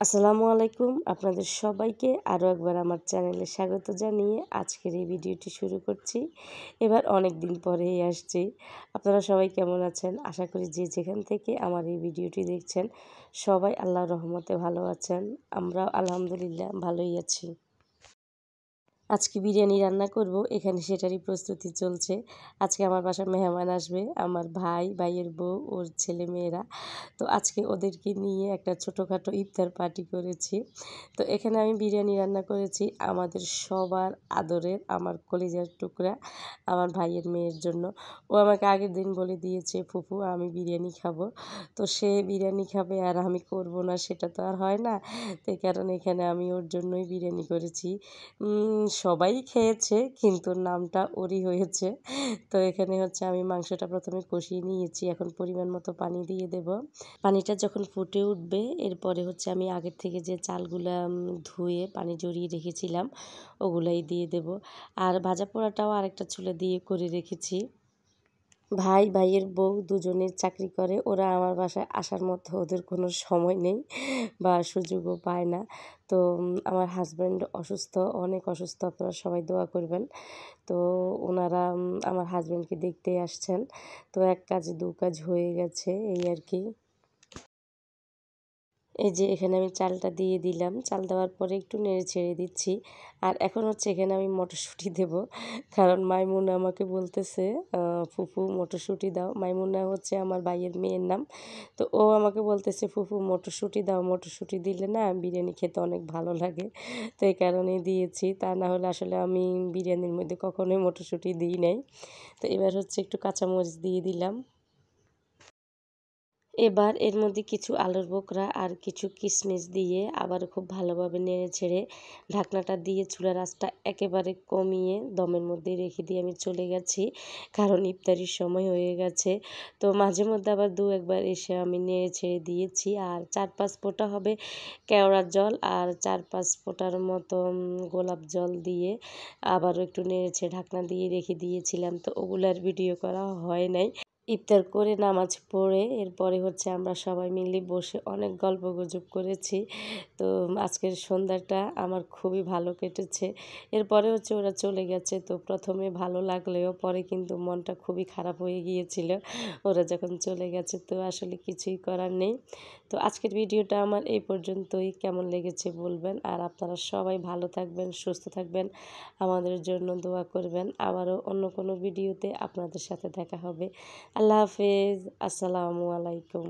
আসসালামু আলাইকুম। আপনাদের সবাইকে আরও একবার আমার চ্যানেলে স্বাগত জানিয়ে আজকের এই ভিডিওটি শুরু করছি। এবার অনেক দিন পরেই আসছি। আপনারা সবাই কেমন আছেন? আশা করি যে যেখান থেকে আমার এই ভিডিওটি দেখছেন সবাই আল্লাহর রহমতে ভালো আছেন। আমরাও আলহামদুলিল্লাহ ভালোই আছি। আজকে বিরিয়ানি রান্না করব, এখানে সেটারই প্রস্তুতি চলছে। আজকে আমার বাসায় মেহমান আসবে, আমার ভাই, ভাইয়ের বউ, ওর ছেলেমেয়েরা। তো আজকে ওদেরকে নিয়ে একটা ছোটোখাটো ইফতার পার্টি করেছি। তো এখানে আমি বিরিয়ানি রান্না করেছি আমাদের সবার আদরের, আমার কলিজার টুকরা, আমার ভাইয়ের মেয়ের জন্য। ও আমাকে আগের দিন বলে দিয়েছে, ফুফু আমি বিরিয়ানি খাবো। তো সে বিরিয়ানি খাবে আর আমি করব না, সেটা তো আর হয় না। তো এই কারণে এখানে আমি ওর জন্যই বিরিয়ানি করেছি। সবাই খেয়েছে কিন্তু নামটা ওরই হয়েছে। তো এখানে হচ্ছে আমি মাংসটা প্রথমে কষিয়ে নিয়েছি, এখন পরিমাণ মতো পানি দিয়ে দেব। পানিটা যখন ফুটে উঠবে এরপরে হচ্ছে আমি আগের থেকে যে চালগুলা ধুয়ে পানি জড়িয়ে রেখেছিলাম ওগুলাই দিয়ে দেব। আর ভাজা পোড়াটাও আরেকটা চুলা দিয়ে করে রেখেছি। ভাই, ভাইয়ের বউ দুজনেই চাকরি করে। ওরা আমার বাসায় আসার মতো ওদের কোনো সময় নেই বা সুযোগও পায় না। তো আমার হাসব্যান্ড অসুস্থ, অনেক অসুস্থ। আপনারা সবাই দোয়া করবেন। তো ওনারা আমার হাসব্যান্ডকে দেখতে আসছেন। তো এক কাজ দু কাজ হয়ে গেছে এই আর কি। এই যে এখানে আমি চালটা দিয়ে দিলাম। চাল দেওয়ার পরে একটু নেড়ে ছেড়ে দিচ্ছি। আর এখন হচ্ছে এখানে আমি মটরশুঁটি দেব। কারণ মাইমুনা আমাকে বলতেছে, ফুফু মটরশুঁটি দাও। মাইমুনা হচ্ছে আমার ভাইয়ের মেয়ের নাম। তো ও আমাকে বলতেছে, ফুফু মটরশুঁটি দাও, মটরশুঁটি দিলে না বিরিয়ানি খেতে অনেক ভালো লাগে। তো এই কারণেই দিয়েছি। তা না হলে আসলে আমি বিরিয়ানির মধ্যে কখনোই মটরশুঁটি দিই নাই। তো এবার হচ্ছে একটু কাঁচামরিচ দিয়ে দিলাম। এবার এর মধ্যে কিছু আলুর বোখরা আর কিছু কিশমিশ দিয়ে আবার খুব ভালোভাবে নেড়ে ছেড়ে ঢাকনাটা দিয়ে চুলার আঁচটা একেবারে কমিয়ে দমের মধ্যে রেখে দিয়ে আমি চলে গেছি, কারণ ইফতারির সময় হয়ে গেছে। তো মাঝে মধ্যে আবার দু একবার এসে আমি নেড়ে ছেড়ে দিয়েছি। আর 4-5 ফোঁটা হবে কেওড়ার জল আর 4-5 ফোঁটার মতো গোলাপ জল দিয়ে আবারও একটু নেড়ে ছেড়ে ঢাকনা দিয়ে রেখে দিয়েছিলাম। তো ওগুলার ভিডিও করা হয় নাই। ইফতার করে নামাজ পড়ে এরপরে হচ্ছে আমরা সবাই মিলে বসে অনেক গল্পগুজব করেছি। তো আজকের সন্ধ্যাটা আমার খুবই ভালো কেটেছে। এরপরে হচ্ছে ওরা চলে গেছে। তো প্রথমে ভালো লাগলেও পরে কিন্তু মনটা খুবই খারাপ হয়ে গিয়েছিল ওরা যখন চলে গেছে। তো আসলে কিছুই করার নেই। তো আজকের ভিডিওটা আমার এই পর্যন্তই। কেমন লেগেছে বলবেন। আর আপনারা সবাই ভালো থাকবেন, সুস্থ থাকবেন, আমাদের জন্য দোয়া করবেন। আবারও অন্য কোনো ভিডিওতে আপনাদের সাথে দেখা হবে। আল্লাহ হাফেজ। আসসালামু আলাইকুম।